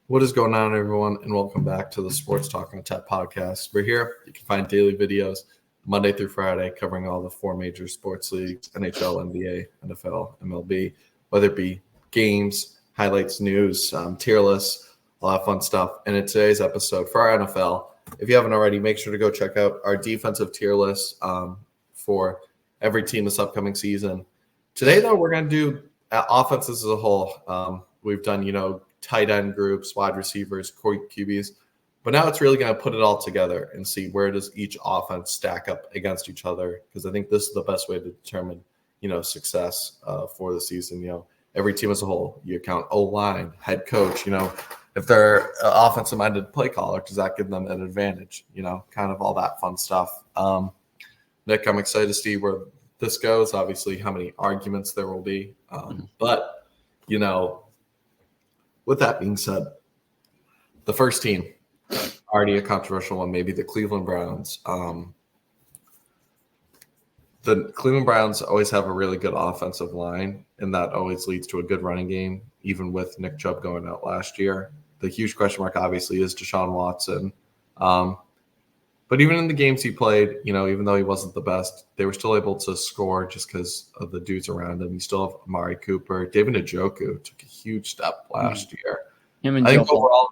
What is going on, everyone, and welcome back to the Sports Talking Tech podcast. We're here. You can find daily videos Monday through Friday covering all the four major sports leagues, NHL, NBA, NFL, MLB, whether it be games, highlights, news, tier lists, a lot of fun stuff. And in today's episode for our NFL, if you haven't already, make sure to go check out our defensive tier list for every team this upcoming season. Today, though, we're going to do offenses as a whole. We've done, tight end groups, wide receivers, QBs. But now it's really going to put it all together and see where does each offense stack up against each other, because I think this is the best way to determine, success for the season. Every team as a whole, you count O-line, head coach, if they're offensive-minded play caller, does that give them an advantage? Kind of all that fun stuff. Nick, I'm excited to see where this goes, obviously how many arguments there will be. But, with that being said, the first team, already a controversial one, maybe the Cleveland Browns. The Cleveland Browns always have a really good offensive line, and that always leads to a good running game, even with Nick Chubb going out last year. The huge question mark, obviously, is Deshaun Watson. But even in the games he played, even though he wasn't the best, they were still able to score just because of the dudes around him. You still have Amari Cooper. David Njoku took a huge step last year. I think overall,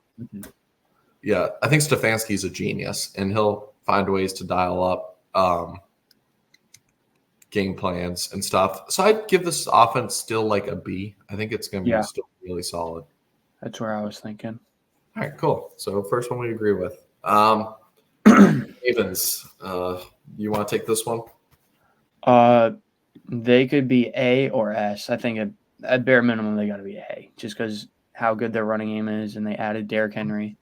I think Stefanski's a genius, and he'll find ways to dial up game plans and stuff. So I'd give this offense still like a B. I think it's going to be still really solid. That's where I was thinking. All right, cool. So first one we agree with. Ravens, you want to take this one? They could be A or S. I think at bare minimum they got to be A, just because how good their running game is, and they added Derrick Henry.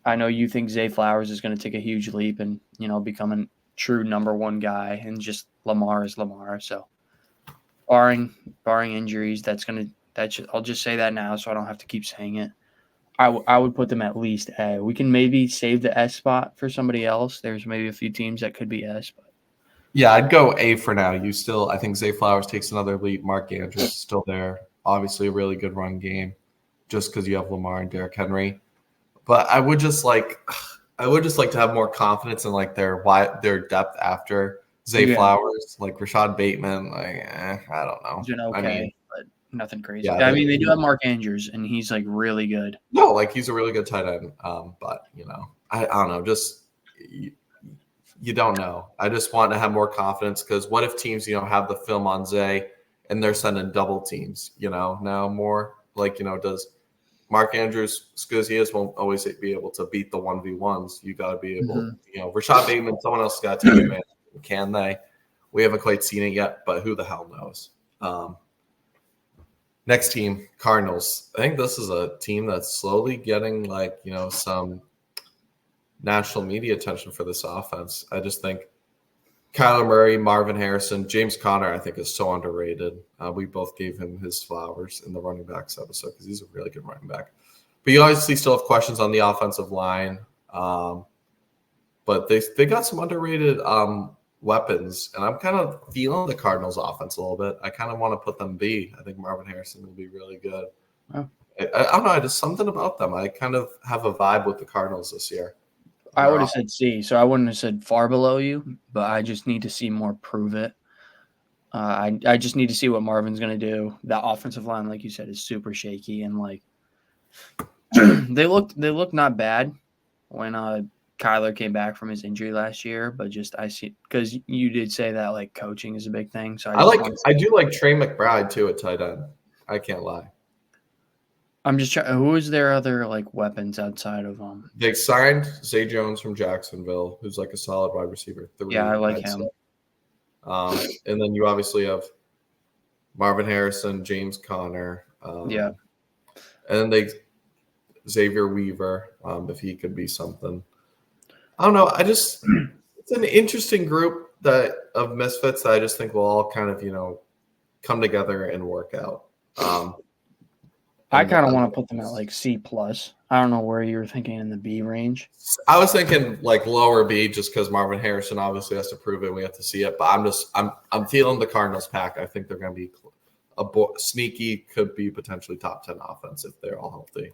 I know you think Zay Flowers is going to take a huge leap and become a true number one guy, and just Lamar is Lamar. So barring injuries, I'll just say that now, so I don't have to keep saying it. I would put them at least A. We can maybe save the S spot for somebody else. There's maybe a few teams that could be S. But yeah, I'd go A for now. I think Zay Flowers takes another leap. Mark Andrews is still there. Obviously, a really good run game, just because you have Lamar and Derrick Henry. But I would just like to have more confidence in their depth after Zay Flowers, like Rashad Bateman. I don't know. Doing okay, but nothing crazy. Yeah, they do have Mark Andrews, and he's really good. No, he's a really good tight end. But I don't know. Just you don't know. I just want to have more confidence, because what if teams have the film on Zay and they're sending double teams? Now more does Mark Andrews, because he won't always be able to beat the 1v1s. You got to be able, Rashad Bateman, someone else got to take advantage. Can they? We haven't quite seen it yet, but who the hell knows? Next team, Cardinals. I think this is a team that's slowly getting some national media attention for this offense. I just think Kyler Murray, Marvin Harrison, James Conner, I think is so underrated. We both gave him his flowers in the running backs episode because he's a really good running back. But you obviously still have questions on the offensive line. But they got some underrated weapons, and I'm kind of feeling the Cardinals offense a little bit. I kind of want to put them B. I think Marvin Harrison will be really good. Oh. I don't know. Just something about them. I kind of have a vibe with the Cardinals this year. I would have said C, so I wouldn't have said far below you, but I just need to see more prove it. I just need to see what Marvin's going to do. That offensive line, like you said, is super shaky, and they looked not bad when Kyler came back from his injury last year, but I see, because you did say that coaching is a big thing. So I do like Trey McBride too at tight end. I can't lie. I'm just trying. Who is their other weapons outside of them? They signed Zay Jones from Jacksonville, who's a solid wide receiver. I like him. And then you obviously have Marvin Harrison, James Conner. And then Xavier Weaver, if he could be something. I don't know. It's an interesting group of misfits that I just think will all kind of, come together and work out. I kind of want to put them at C+. I don't know where you were thinking in the B range. I was thinking lower B, just because Marvin Harrison obviously has to prove it. We have to see it, but I'm feeling the Cardinals pack. I think they're going to be sneaky, could be potentially top 10 offense if they're all healthy.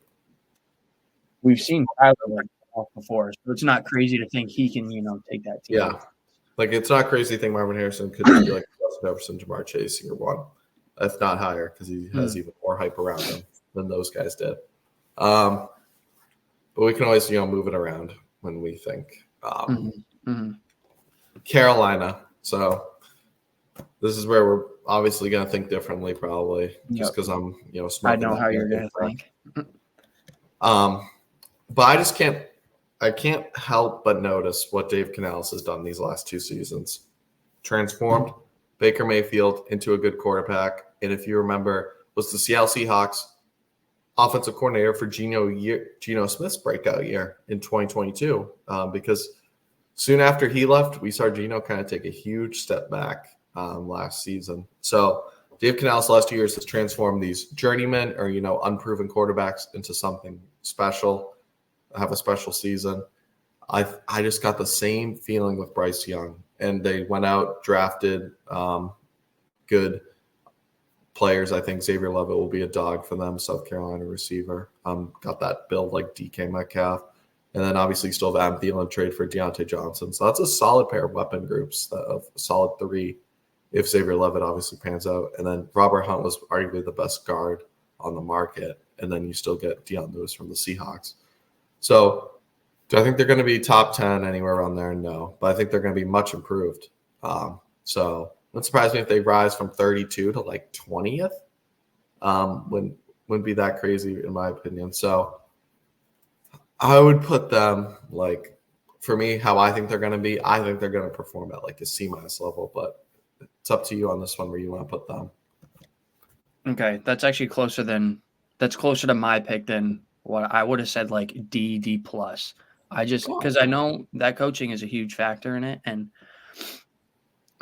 we've seen Tyler like off before, so it's not crazy to think he can, take that team. Yeah. Like, it's not crazy to think Marvin Harrison could just be like Justin Jefferson, Jamar Chase year one. If not higher, because he has even more hype around him than those guys did. But we can always, move it around when we think. Carolina. So this is where we're obviously going to think differently, probably, just because I'm, I know how you're going to think. But I can't help but notice what Dave Canales has done these last 2 seasons. Transformed Baker Mayfield into a good quarterback. And if you remember, was the Seattle Seahawks offensive coordinator for Geno Smith's breakout year in 2022. Because soon after he left, we saw Geno kind of take a huge step back last season. So Dave Canales last 2 years has transformed these journeymen or, unproven quarterbacks into something special, have a special season. I just got the same feeling with Bryce Young. And they went out, drafted good players. I think Xavier Levitt will be a dog for them, South Carolina receiver. Got that build like DK Metcalf. And then obviously still have Adam Thielen trade for Deontay Johnson. So that's a solid pair of weapon groups, of a solid 3 if Xavier Levitt obviously pans out. And then Robert Hunt was arguably the best guard on the market. And then you still get Deion Lewis from the Seahawks. So do I think they're going to be top 10 anywhere around there? No. But I think they're going to be much improved. So it wouldn't surprise me if they rise from 32 to like 20th. Wouldn't be that crazy in my opinion. So I would put them like, for me, how I think they're going to be. I think they're going to perform at like a C- level, but it's up to you on this one where you want to put them. Okay, that's actually closer to my pick than what I would have said, like D plus. Because I know that coaching is a huge factor in it, and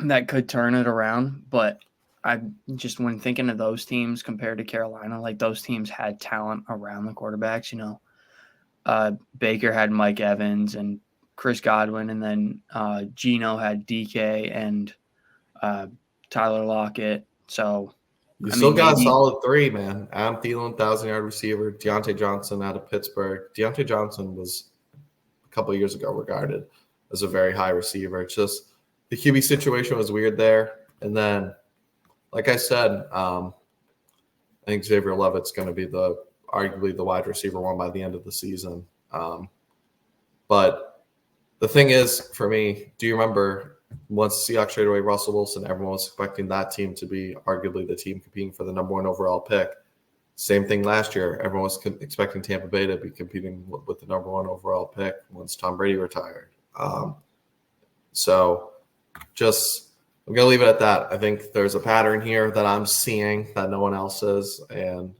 that could turn it around. But I just, when thinking of those teams compared to Carolina, like those teams had talent around the quarterbacks. Baker had Mike Evans and Chris Godwin, and then Geno had DK and Tyler Lockett. So you still got a solid 3, man. Adam Thielen, 1,000-yard receiver. Deontay Johnson out of Pittsburgh. Deontay Johnson was a couple of years ago regarded as a very high receiver. It's just the QB situation was weird there. And then, like I said, I think Xavier Levitt's going to be arguably the wide receiver 1 by the end of the season. But the thing is, for me, do you remember once the Seahawks traded away Russell Wilson, everyone was expecting that team to be arguably the team competing for the number 1 overall pick. Same thing last year. Everyone was expecting Tampa Bay to be competing with the number 1 overall pick once Tom Brady retired. So just, I'm going to leave it at that. I think there's a pattern here that I'm seeing that no one else is. And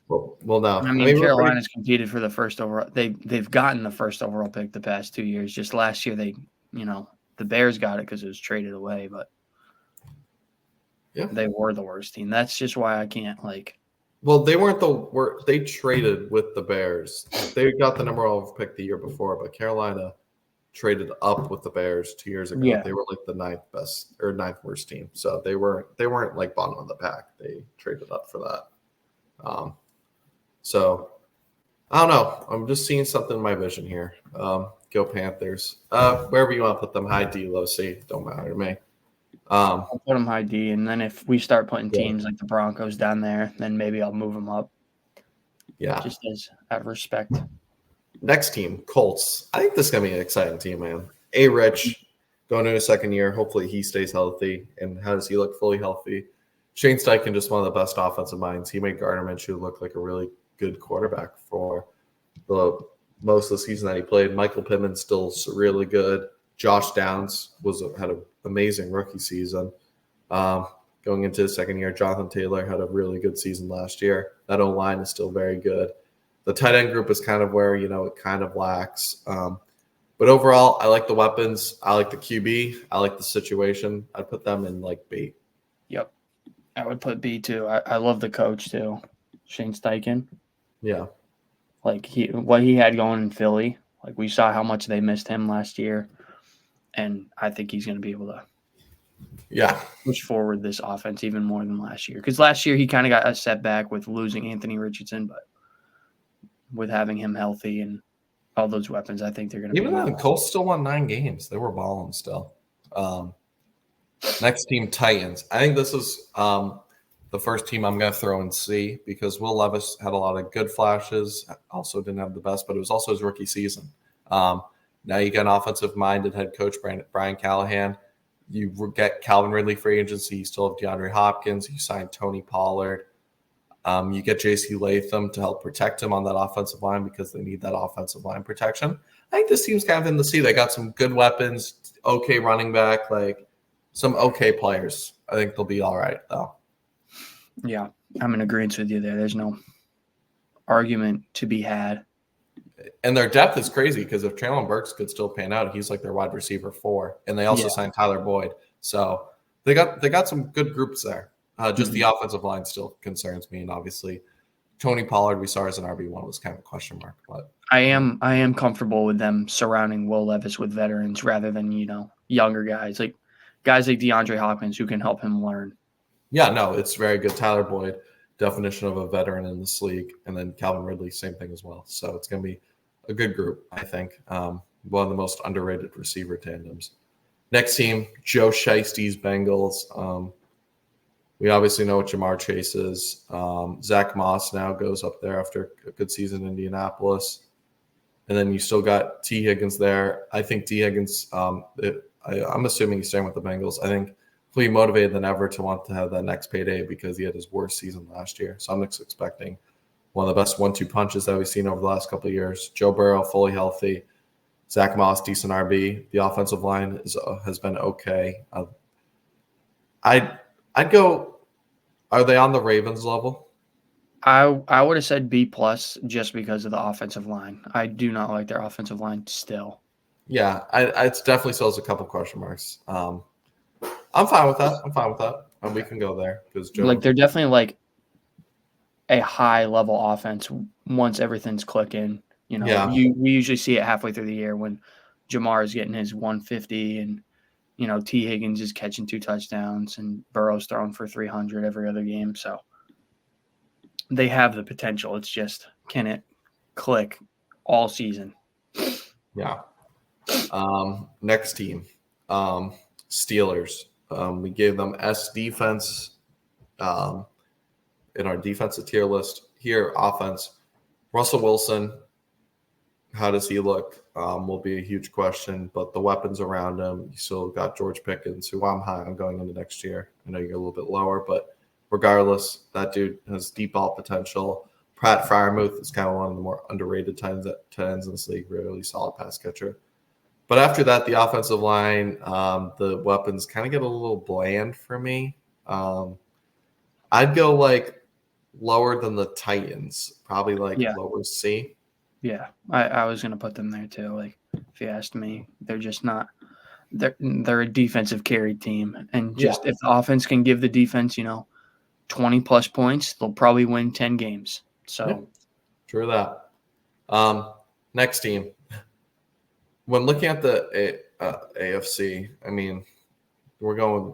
well, no. I mean, Carolina's competed for the first overall. They've gotten the first overall pick the past 2 years. Just last year, the Bears got it because it was traded away, but they were the worst team. That's just why I can't like. Well, they weren't the worst. They traded with the Bears. They got the number 1 pick the year before, but Carolina traded up with the Bears 2 years ago. Yeah. They were like the 9th best or 9th worst team. So they weren't like bottom of the pack. They traded up for that. So I don't know. I'm just seeing something in my vision here. Go Panthers. Wherever you want to put them, high D, low C, don't matter to me. I'll put them high D, and then if we start putting teams like the Broncos down there, then maybe I'll move them up. Yeah. Just as out of respect. Next team, Colts. I think this is going to be an exciting team, man. Rich going into his second year. Hopefully he stays healthy. And how does he look fully healthy? Shane Steichen, just one of the best offensive minds. He made Gardner Minshew look like a really good quarterback for the most of the season that he played. Michael Pittman's still really good. Josh Downs had an amazing rookie season. Going into his second year, Jonathan Taylor had a really good season last year. That O-line is still very good. The tight end group is kind of where, it kind of lacks. But overall, I like the weapons. I like the QB. I like the situation. I'd put them in like B. Yep. I would put B too. I love the coach too, Shane Steichen. Yeah. Like what he had going in Philly, like we saw how much they missed him last year. And I think he's going to be able to push forward this offense even more than last year. Because last year he kind of got a setback with losing Anthony Richardson, but with having him healthy and all those weapons. I think they're going to Even be. then, Colts still won 9 games. They were balling still. Next team, Titans. I think this is the first team I'm going to throw in C because Will Levis had a lot of good flashes. Also didn't have the best, but it was also his rookie season. Now you got an offensive-minded head coach, Brian Callahan. You get Calvin Ridley free agency. You still have DeAndre Hopkins. You signed Tony Pollard. You get J.C. Latham to help protect him on that offensive line because they need that offensive line protection. I think this team's kind of in the C. They got some good weapons, okay running back, like some okay players. I think they'll be all right, though. Yeah, I'm in agreement with you there. There's no argument to be had. And their depth is crazy because if Traylon Burks could still pan out, he's like their wide receiver 4. And they also signed Tyler Boyd. So they got some good groups there. Just the offensive line still concerns me. And obviously, Tony Pollard, we saw as an RB1 was kind of a question mark. But I am comfortable with them surrounding Will Levis with veterans rather than, younger guys like DeAndre Hopkins who can help him learn. Yeah, no, it's very good. Tyler Boyd, definition of a veteran in this league. And then Calvin Ridley, same thing as well. So it's going to be a good group, I think. One of the most underrated receiver tandems. Next team, Joe Shiesty's Bengals. We obviously know what Jamar Chase is. Zach Moss now goes up there after a good season in Indianapolis. And then you still got T. Higgins there. I think T. Higgins, I'm assuming he's staying with the Bengals. I think he'll be motivated than ever to want to have that next payday because he had his worst season last year. So I'm expecting one of the best 1-2 punches that we've seen over the last couple of years. Joe Burrow, fully healthy. Zach Moss, decent RB. The offensive line has been okay. I'd go. Are they on the Ravens level? I would have said B+ just because of the offensive line. I do not like their offensive line still. Yeah, it's definitely still has a couple question marks. I'm fine with that. And we can go there because they're definitely a high level offense once everything's clicking. We usually see it halfway through the year when Jamar is getting his 150 and T. Higgins is catching 2 touchdowns and Burrow's throwing for 300 every other game. So they have the potential. It's just, can it click all season? Yeah. Next team, Steelers. We gave them S defense in our defensive tier list. Here, offense. Russell Wilson, how does he look? Will be a huge question, but the weapons around him, you still got George Pickens, who I'm high on going into next year. I know you're a little bit lower, but regardless, that dude has deep ball potential. Pratt Freiermuth is kind of one of the more underrated tight ends in this league, really solid pass catcher. But after that, the offensive line, the weapons kind of get a little bland for me. I'd go lower than the Titans, probably lower C. Yeah, I was going to put them there too. If you asked me, they're just not. They're a defensive carried team, and if the offense can give the defense, 20+ points, they'll probably win 10 games. So, true that. Next team. When looking at the AFC, I mean, we're going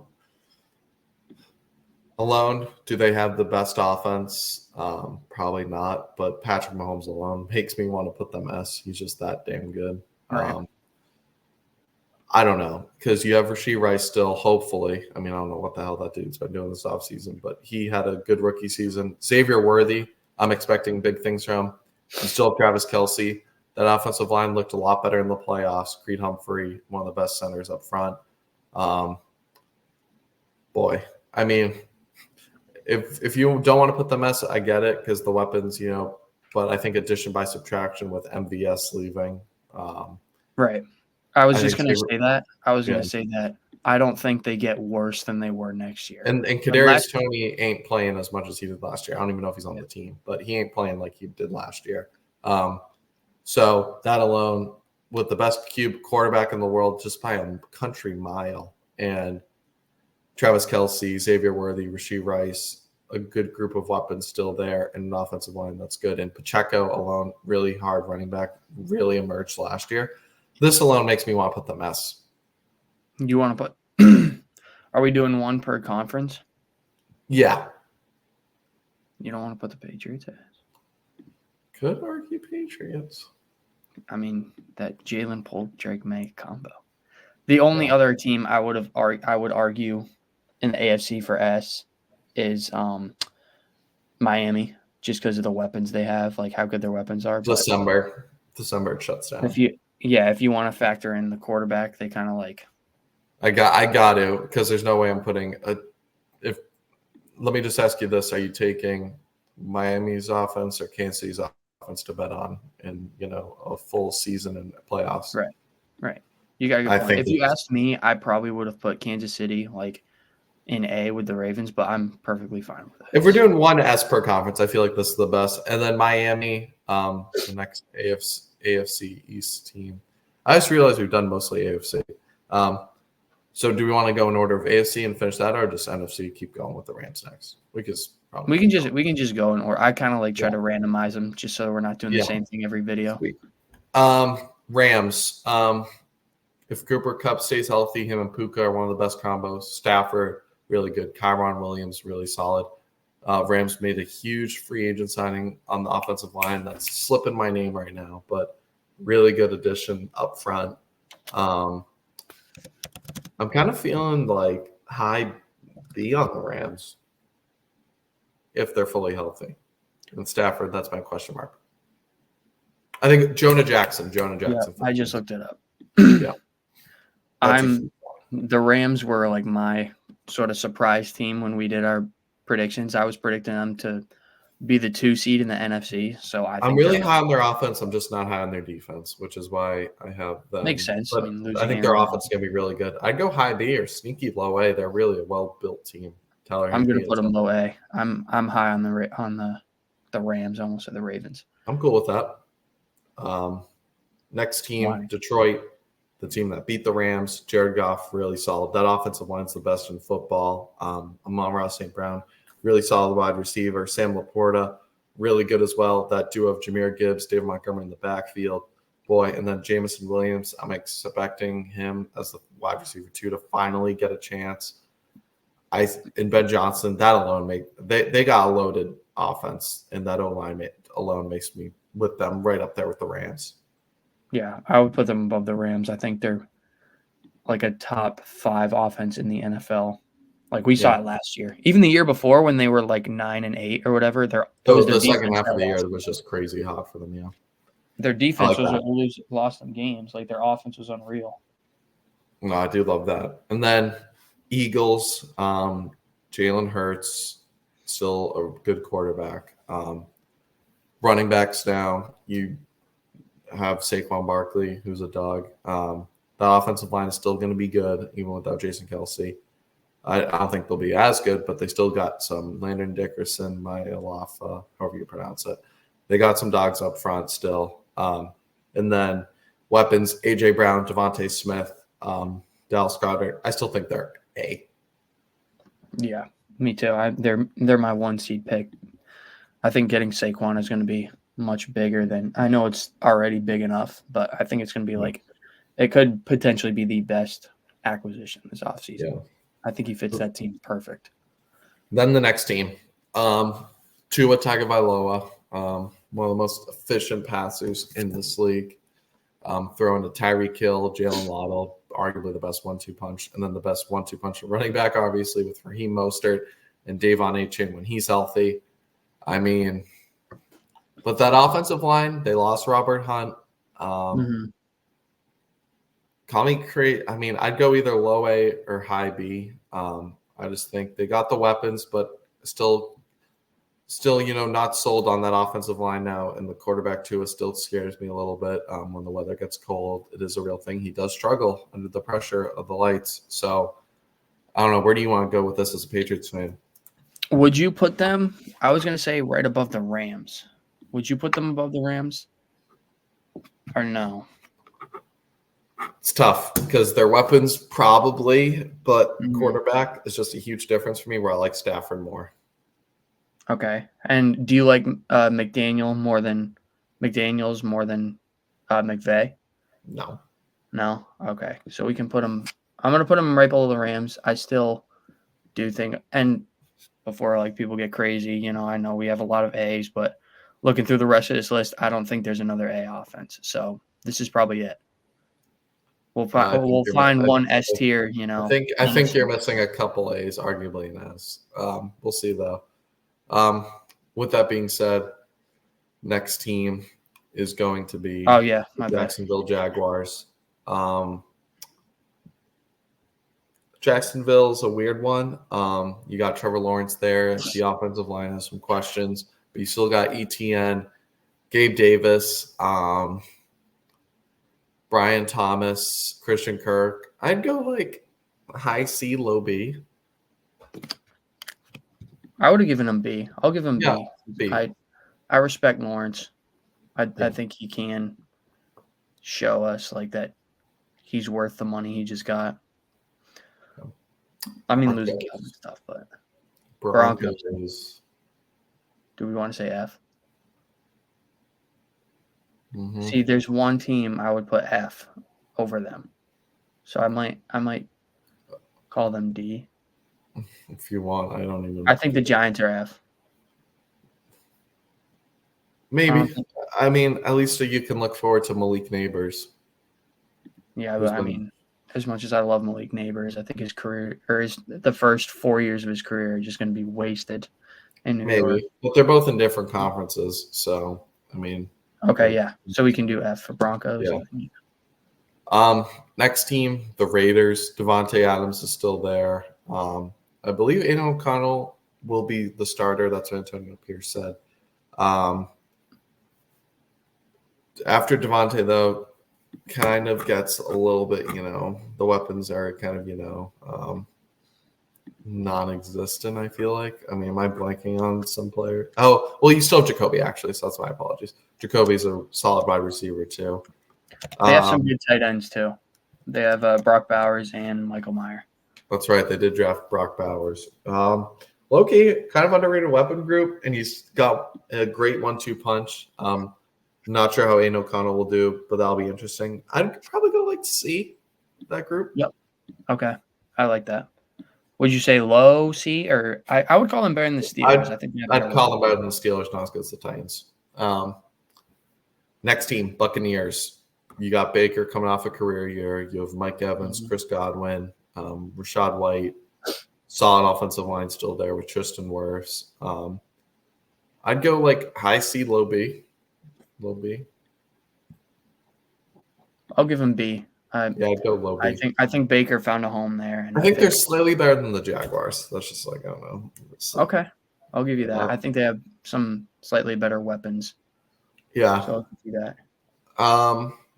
alone. Do they have the best offense? Probably not. But Patrick Mahomes alone makes me want to put them S. He's just that damn good. right. I don't know because you have Rashee Rice still, hopefully. I mean, I don't know what the hell that dude's been doing this offseason, but he had a good rookie season. Xavier Worthy, I'm expecting big things from him. You still have Travis Kelce. That offensive line looked a lot better in the playoffs. Creed Humphrey, one of the best centers up front. Boy, I mean, if you don't want to put the mess, I get it because the weapons, but I think addition by subtraction with MVS leaving. Right. I was just going to say that. I was going to say that I don't think they get worse than they were next year. And Kadarius Toney ain't playing as much as he did last year. I don't even know if he's on the team, but he ain't playing like he did last year. So that alone, with the best quarterback in the world, just by a country mile, and Travis Kelce, Xavier Worthy, Rashee Rice, a good group of weapons still there, and an offensive line that's good. And Pacheco alone, really hard running back, really emerged last year. This alone makes me want to put the mess. You want to put – are we doing one per conference? Yeah. You don't want to put the Patriots as? Could argue Patriots. I mean, that Jalen Polk Drake May combo. The only other team I would argue in the AFC for S is Miami, just because of the weapons they have, like how good their weapons are. But December it shuts down. if you want to factor in the quarterback, they kind of like. I got to, because there's no way I'm putting let me just ask you this: are you taking Miami's offense or Kansas City's offense to bet on in a full season and playoffs? Right. You got a good point. If you asked me, I probably would have put Kansas City like in A with the Ravens, but I'm perfectly fine with it. If we're doing one S per conference, I feel like this is the best. And then Miami, the next AFC East team. I just realized we've done mostly AFC. So do we want to go in order of AFC and finish that, or just NFC keep going with the Rams next? We can just go in order. I kind of like try to randomize them just so we're not doing the same thing every video. Sweet. Rams. If Cooper Kupp stays healthy, him and Puka are one of the best combos. Stafford, really good. Kyron Williams, really solid. Rams made a huge free agent signing on the offensive line. That's slipping my name right now, but really good addition up front. I'm kind of feeling like high B on the Rams if they're fully healthy. And Stafford, that's my question mark. I think Jonah Jackson. Yeah, I just looked it up. Yeah. The Rams were like my sort of surprise team when we did our predictions. I was predicting them to be the 2 seed in the NFC. So I'm really high on their offense. I'm just not high on their defense, which is why I have them. Makes sense. But I think their offense is going to be really good. I'd go high B or sneaky low A. They're really a well-built team. I'm going to put them low A. I'm high on the Rams, almost at the Ravens. I'm cool with that. Next team, Detroit, the team that beat the Rams. Jared Goff, really solid. That offensive line's the best in football. Amon-Ra St. Brown, really solid wide receiver. Sam Laporta, really good as well. That duo of Jahmyr Gibbs, David Montgomery in the backfield. Boy, and then Jameson Williams, I'm expecting him as the wide receiver 2 to finally get a chance. And Ben Johnson, that alone they got a loaded offense, and that O-line alone makes me with them right up there with the Rams. Yeah, I would put them above the Rams. I think they're like a top 5 offense in the NFL. Like we saw it last year. Even the year before when they were like 9-8 or whatever. The second half of the year was just crazy hot for them, yeah. Their defense was what lost them games. Like their offense was unreal. No, I do love that. And then Eagles, Jalen Hurts, still a good quarterback. Running backs now, you have Saquon Barkley, who's a dog. The offensive line is still going to be good, even without Jason Kelce. I don't think they'll be as good, but they still got some Landon Dickerson, Myalafa, however you pronounce it. They got some dogs up front still. And then weapons, A.J. Brown, Devontae Smith, Dallas Goedert. I still think they're A. Yeah, me too. They're my 1 seed pick. I think getting Saquon is going to be much bigger than – I know it's already big enough, but I think it's going to be like – it could potentially be the best acquisition this offseason. Yeah. I think he fits that team perfect. Then the next team, Tua Tagovailoa, one of the most efficient passers in this league. Throwing to Tyreek Hill, Jalen Waddle, arguably the best 1-2 punch, and then the best 1-2 punch of running back, obviously, with Raheem Mostert and Davon Achane when he's healthy. I mean, but that offensive line, they lost Robert Hunt. Call me crazy. I mean, I'd go either low A or high B. I just think they got the weapons, but still, not sold on that offensive line now. And the quarterback too still scares me a little bit. When the weather gets cold, it is a real thing. He does struggle under the pressure of the lights. So I don't know. Where do you want to go with this as a Patriots fan? Would you put them? I was going to say right above the Rams. Would you put them above the Rams or no? It's tough because their weapons probably, but quarterback is just a huge difference for me where I like Stafford more. Okay. And do you like McDaniels more than McVay? No. No? Okay. So we can put them – I'm going to put them right below the Rams. I still do think – and before people get crazy, I know we have a lot of A's, but looking through the rest of this list, I don't think there's another A offense. So this is probably it. We'll find one S tier. I think you're missing a couple A's, arguably an S. We'll see though. With that being said, next team is going to be my bad. Jacksonville Jaguars. Jacksonville's a weird one. You got Trevor Lawrence there. The offensive line has some questions, but you still got ETN, Gabe Davis, Brian Thomas, Christian Kirk. I'd go like high C, low B. I would have given him B. I'll give him B. B. I respect Lawrence. I think he can show us like that he's worth the money he just got. I mean, losing Kelvin stuff, but Broncos. Do we want to say F? Mm-hmm. See, there's one team I would put F over them, so I might call them D. If you want, I think the Giants are F. Maybe. I mean, at least you can look forward to Malik Neighbors. Yeah, but I mean, as much as I love Malik Neighbors, I think his career or the first 4 years of his career are just going to be wasted in New York. But they're both in different conferences, so I mean. Okay, yeah. So we can do F for Broncos. Yeah. Next team, the Raiders. Devontae Adams is still there. I believe Aiden O'Connell will be the starter. That's what Antonio Pierce said. After Devontae, though, kind of gets a little bit, the weapons are kind of, non-existent, I feel like. I mean, am I blanking on some player? Oh, well, you still have Jacoby, actually, so that's my apologies. Jacoby's a solid wide receiver, too. They have some good tight ends, too. They have Brock Bowers and Michael Meyer. That's right. They did draft Brock Bowers. Loki, kind of underrated weapon group, and he's got a great 1-2 punch. Not sure how Aiden O'Connell will do, but that'll be interesting. I'd probably go like C, that group. Yep. Okay. I like that. Would you say low C? Or I would call them better than the Steelers. I'd call them better than the Steelers, not as good as the Titans. Next team, Buccaneers. You got Baker coming off a career year. You have Mike Evans, Chris Godwin, Rashad White. Solid offensive line still there with Tristan Wirfs. I'd go like high C, low B. Low B. I'll give him B. I'd go low B. I think Baker found a home there. And I think they're slightly better than the Jaguars. That's just like, I don't know. Okay. I'll give you that. I think they have some slightly better weapons. Yeah. So I'll give you that.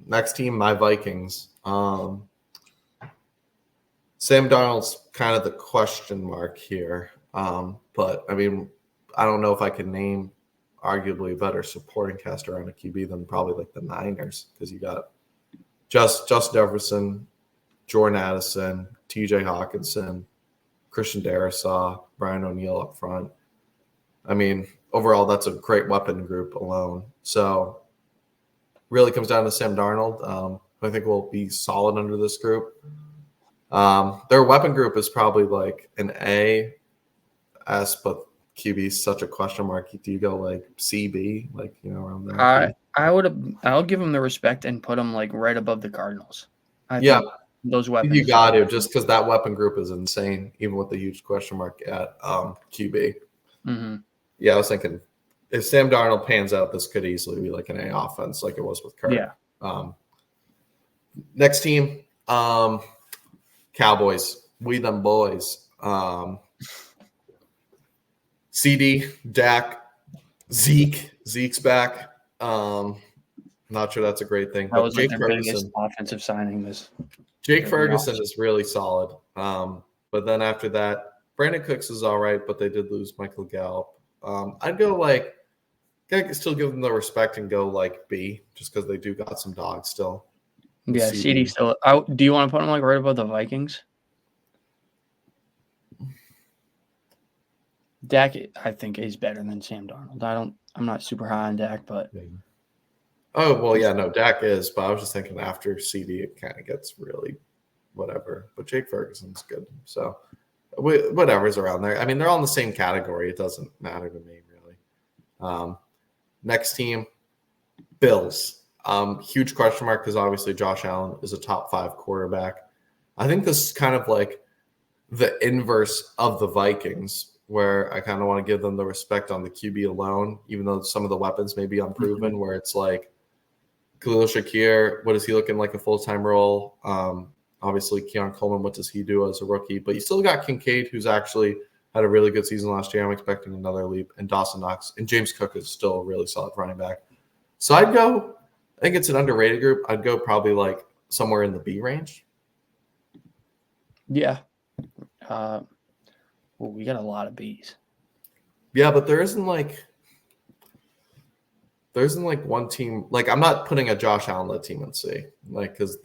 Next team, my Vikings. Sam Darnold's kind of the question mark here. But, I mean, I don't know if I can name arguably a better supporting cast around a QB than probably like the Niners, because you got Justin Jefferson, Jordan Addison, TJ Hawkinson, Christian Darrisaw, Brian O'Neill up front. I mean, overall, that's a great weapon group alone. So really comes down to Sam Darnold. I think will be solid under this group. Their weapon group is probably like an A, S, but QB is such a question mark. Do you go like CB, like around there? I'll give them the respect and put them like right above the Cardinals. I think those weapons. You got to, just because that weapon group is insane, even with the huge question mark at QB. Mm-hmm. Yeah, I was thinking if Sam Darnold pans out, this could easily be like an A offense, like it was with Kirk. Yeah. Next team, Cowboys. We them boys. CD, Dak, Zeke's back. Not sure that's a great thing. That was Jake like their biggest offensive signing. Jake Ferguson is really solid. But then after that, Brandon Cooks is all right, but they did lose Michael Gallup. I'd go like, I still give them the respect and go like B, just because they do got some dogs still. Yeah, CD still. Do you want to put him like right above the Vikings? Dak, I think, is better than Sam Darnold. I'm not super high on Dak, but. Oh, well, yeah, no, Dak is, but I was just thinking after CD, it kind of gets really whatever. But Jake Ferguson's good. So whatever's around there. I mean, they're all in the same category. It doesn't matter to me, really. Next team, Bills. Huge question mark because obviously Josh Allen is a top 5 quarterback. I think this is kind of like the inverse of the Vikings, where I kind of want to give them the respect on the QB alone, even though some of the weapons may be unproven, where it's like Khalil Shakir, what is he looking like a full-time role? Obviously, Keon Coleman, what does he do as a rookie? But you still got Kincaid, who's actually had a really good season last year. I'm expecting another leap. And Dawson Knox. And James Cook is still a really solid running back. So I think it's an underrated group. I'd go probably like somewhere in the B range. Yeah. We got a lot of Bs. Yeah, but there isn't like one team. Like, I'm not putting a Josh Allen-led team in C. Like, because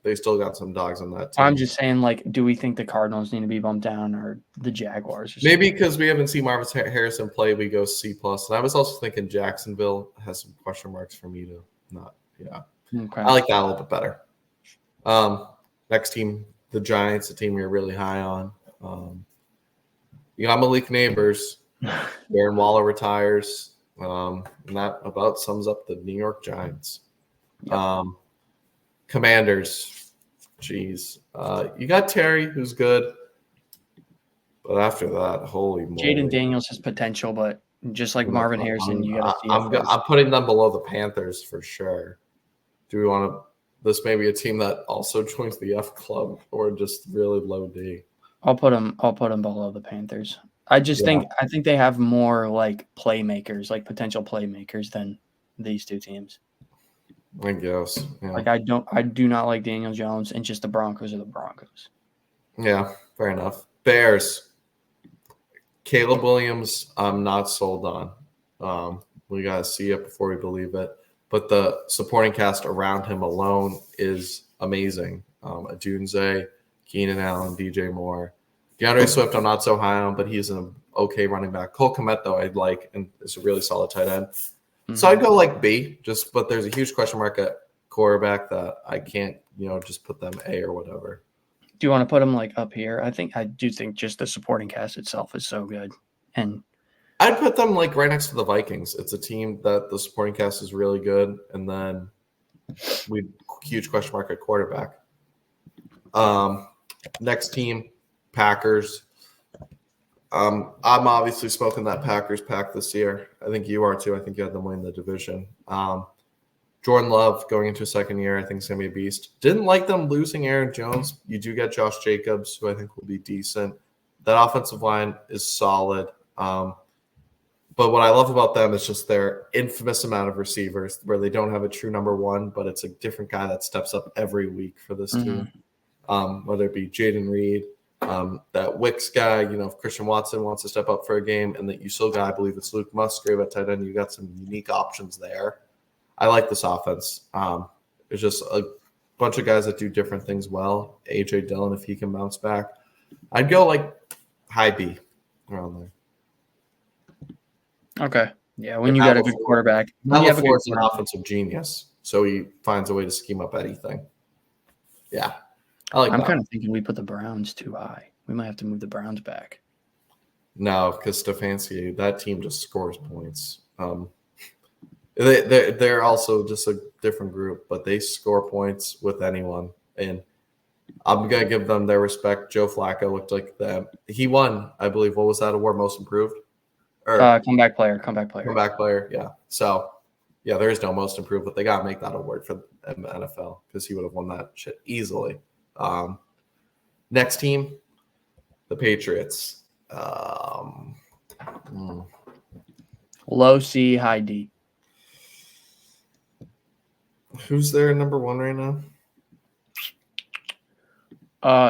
they still got some dogs on that team. I'm just saying, like, do we think the Cardinals need to be bumped down or the Jaguars? Or Maybe because we haven't seen Marvin Harrison play, we go C+. And I was also thinking Jacksonville has some question marks for me to not. Yeah. Okay. I like that a little bit better. Next team, the Giants, a team you're really high on. You got Malik Neighbors. Darren Waller retires. And that about sums up the New York Giants. Yep. Commanders. Jeez. You got Terry, who's good. But after that, holy moly. Jaden Daniels has potential, but just like Marvin Harrison, you got to see it. I'm putting them below the Panthers for sure. Do we want to – this may be a team that also joins the F club or just really low D? I'll put them below the Panthers. I think they have more like playmakers, like potential playmakers than these two teams. I guess. Yeah. Like I do not like Daniel Jones, and just the Broncos are the Broncos. Yeah, fair enough. Bears. Caleb Williams, I'm not sold on. We got to see it before we believe it. But the supporting cast around him alone is amazing. Adunze, Keenan Allen, DJ Moore. DeAndre Swift, I'm not so high on, but he's an okay running back. Cole Kmet, though, I'd like, and it's a really solid tight end. Mm-hmm. So I'd go like B, but there's a huge question mark at quarterback that I can't, just put them A or whatever. Do you want to put them like up here? I do think just the supporting cast itself is so good. And I'd put them like right next to the Vikings. It's a team that the supporting cast is really good. And then huge question mark at quarterback. Next team, Packers. I'm obviously smoking that Packers pack this year. I think you are too. I think you had them win the division. Jordan Love going into a second year, I think is going to be a beast. Didn't like them losing Aaron Jones. You do get Josh Jacobs, who I think will be decent. That offensive line is solid. But what I love about them is just their infamous amount of receivers where they don't have a true number one, but it's a different guy that steps up every week for this team. Whether it be Jaden Reed, that Wicks guy, if Christian Watson wants to step up for a game, and that you still got, I believe it's Luke Musgrave at tight end. You got some unique options there. I like this offense. There's just a bunch of guys that do different things well. A.J. Dillon, if he can bounce back. I'd go like high B around there. Okay. Yeah, when you got a good quarterback. LaFleur's an offensive genius, so he finds a way to scheme up anything. Yeah. I'm kind of thinking we put the Browns too high. We might have to move the Browns back. No, because Stefanski, that team just scores points. They're also just a different group, but they score points with anyone. And I'm going to give them their respect. Joe Flacco looked like them. He won, I believe. What was that award? Most improved? Comeback player. Comeback player, yeah. So, yeah, there is no most improved, but they got to make that award for the NFL because he would have won that shit easily. Next team, the Patriots. Low C, high D. Who's their number one right now?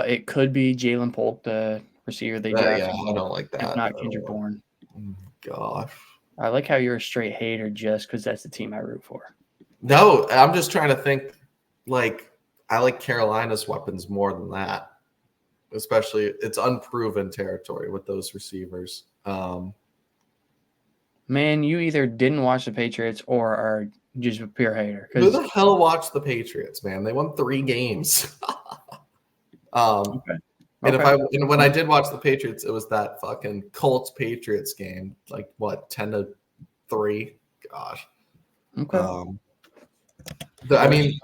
It could be Jalen Polk, the receiver they drafted. Yeah, I don't like that. If not Kendrick Bourne. Gosh. I like how you're a straight hater just because that's the team I root for. No, I'm just trying to think. Like, I like Carolina's weapons more than that. Especially, it's unproven territory with those receivers. Man, you either didn't watch the Patriots or are just a pure hater. Who the hell watched the Patriots, man? They won 3 games. Okay. And when I did watch the Patriots, it was that fucking Colts-Patriots game. Like, what, 10-3? Gosh. Okay. I mean,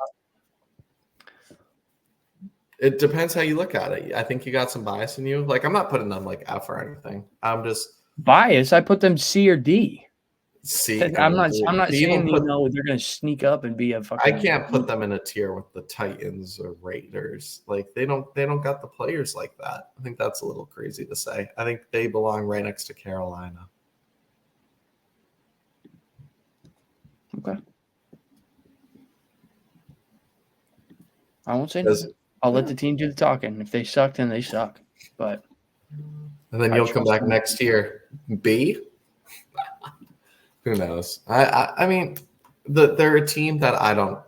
it depends how you look at it. I think you got some bias in you. Like, I'm not putting them like F or anything. I'm just Bias. I put them C or D. C. I'm not. To I'm not even saying put, they're going to sneak up and be a I fucking. can't put them in a tier with the Titans or Raiders. Like they don't got the players like that. I think that's a little crazy to say. I think they belong right next to Carolina. Okay. I won't say nothing. I'll let the team do the talking. If they suck, then they suck. But and then I you'll come trust back them. next year. B? Who knows? I mean, they're a team that I don't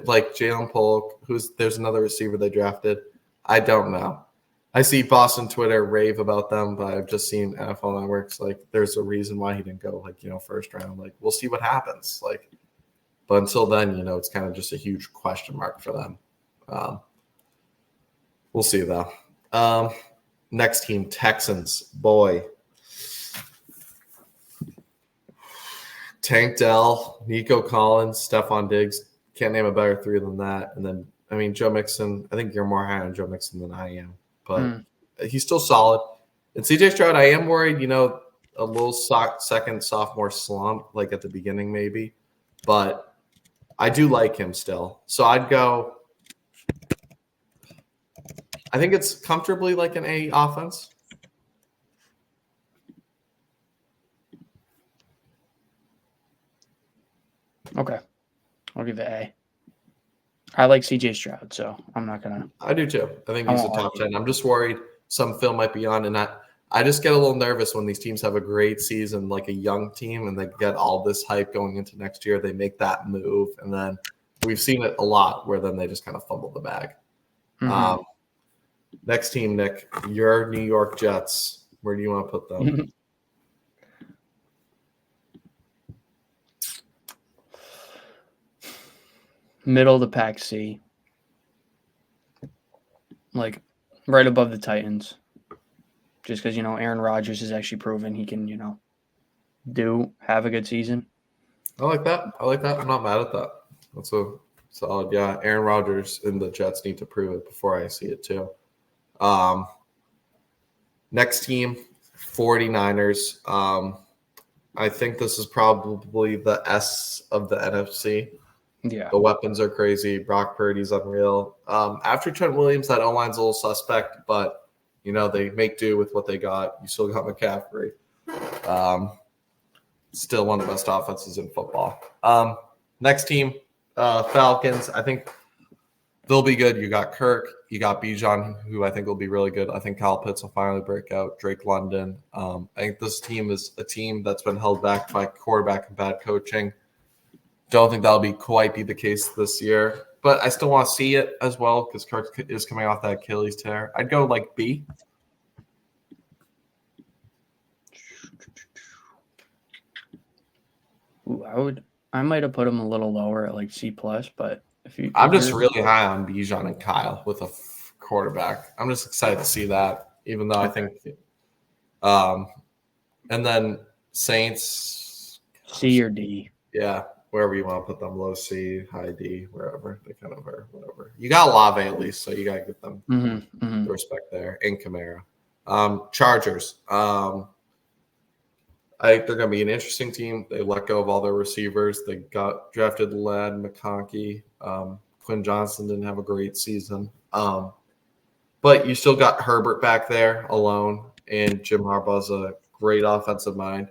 like. Jalen Polk, there's another receiver they drafted. I don't know. I see Boston Twitter rave about them, but I've just seen NFL Networks like there's a reason why he didn't go like first round. Like we'll see what happens. Like, but until then, it's kind of just a huge question mark for them. We'll see though. Next team, Texans. Boy, Tank Dell, Nico Collins, Stephon Diggs. Can't name a better three than that. And then, I mean, Joe Mixon. I think you're more high on Joe Mixon than I am, but he's still solid. And CJ Stroud, I am worried, a little second sophomore slump, like at the beginning, maybe. But I do like him still. So I'd go. I think it's comfortably like an A offense. Okay. I'll give it A. I like CJ Stroud, so I'm not going to. I do too. I think he's a top 10. I'm just worried some film might be on. And I just get a little nervous when these teams have a great season, like a young team, and they get all this hype going into next year. They make that move. And then we've seen it a lot where then they just kind of fumble the bag. Mm-hmm. Next team, Nick, your New York Jets. Where do you want to put them? Middle of the pack C. Like right above the Titans. Just because, Aaron Rodgers has actually proven he can, have a good season. I like that. I'm not mad at that. That's a solid. Yeah, Aaron Rodgers and the Jets need to prove it before I see it too. Next team, 49ers. I think this is probably the S of the NFC. Yeah. The weapons are crazy. Brock Purdy's unreal. After Trent Williams, that O-line's a little suspect, but, they make do with what they got. You still got McCaffrey. Still one of the best offenses in football. Next team, Falcons. I think they'll be good. You got Kirk. You got Bijan, who I think will be really good. I think Kyle Pitts will finally break out. Drake London. I think this team is a team that's been held back by quarterback and bad coaching. Don't think that'll quite be the case this year, but I still want to see it as well because Kirk is coming off that Achilles tear. I'd go like B. Ooh, I might have put him a little lower at like C+, but I'm just really high on Bijan and Kyle with a quarterback. I'm just excited to see that, even though I think and then Saints C or D. Yeah, wherever you want to put them, low C, high D, wherever they kind of are, whatever. You got Olave at least, so you got to give them the respect there. And Kamara. Chargers. I think they're going to be an interesting team. They let go of all their receivers. They drafted Ladd McConkey. Quinn Johnson didn't have a great season. But you still got Herbert back there alone, and Jim Harbaugh's a great offensive mind.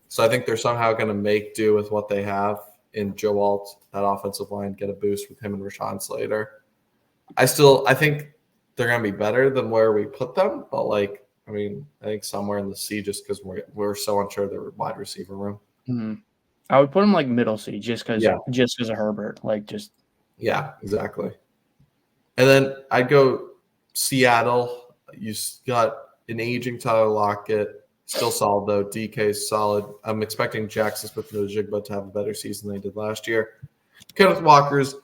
So I think they're somehow going to make do with what they have in Joe Alt, that offensive line, get a boost with him and Rashawn Slater. I think they're going to be better than where we put them, but I think somewhere in the C just because we're so unsure of their wide receiver room. Mm-hmm. I would put them like middle C just because of Herbert. Yeah, exactly. And then I'd go Seattle. You got an aging Tyler Lockett. Still solid, though. DK's solid. I'm expecting Jackson Smith-Njigba to have a better season than they did last year. Kenneth Walker's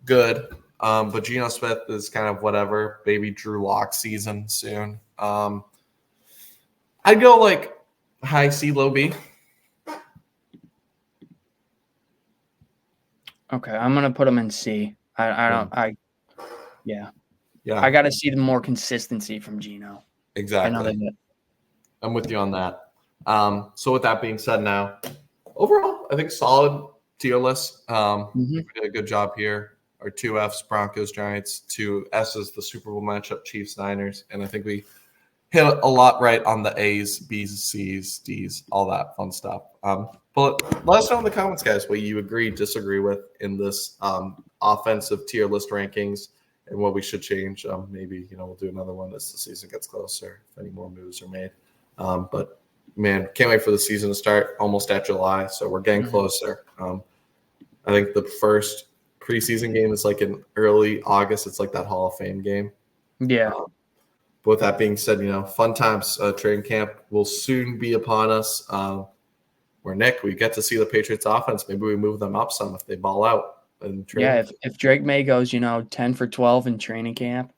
good, but Geno Smith is kind of whatever. Baby Drew Lock season soon. I'd go high C, low B. Okay, I'm gonna put them in C. Yeah. Yeah, I got to see the more consistency from Gino. I know exactly. that. I'm with you on that. So with that being said, now overall, I think solid tier list. Mhm. We did a good job here. Our 2 Fs, Broncos, Giants. 2 S's, the Super Bowl matchup, Chiefs, Niners, and I think we hit a lot right on the A's, B's, C's, D's, all that fun stuff. But let us know in the comments, guys, what you agree, disagree with in this offensive tier list rankings and what we should change. Maybe we'll do another one as the season gets closer if any more moves are made. But man, can't wait for the season to start. Almost at July, so we're getting closer. I think the first preseason game is like in early August. It's like that Hall of Fame game. Yeah. But with that being said, fun times. Training camp will soon be upon us. Where Nick, we get to see the Patriots offense. Maybe we move them up some if they ball out. Yeah, if Drake May goes, 10 for 12 in training camp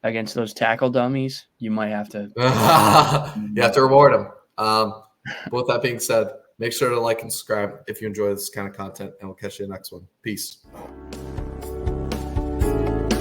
against those tackle dummies, you might have to. You have to reward them. But with that being said, make sure to like and subscribe if you enjoy this kind of content, and we'll catch you in the next one. Peace.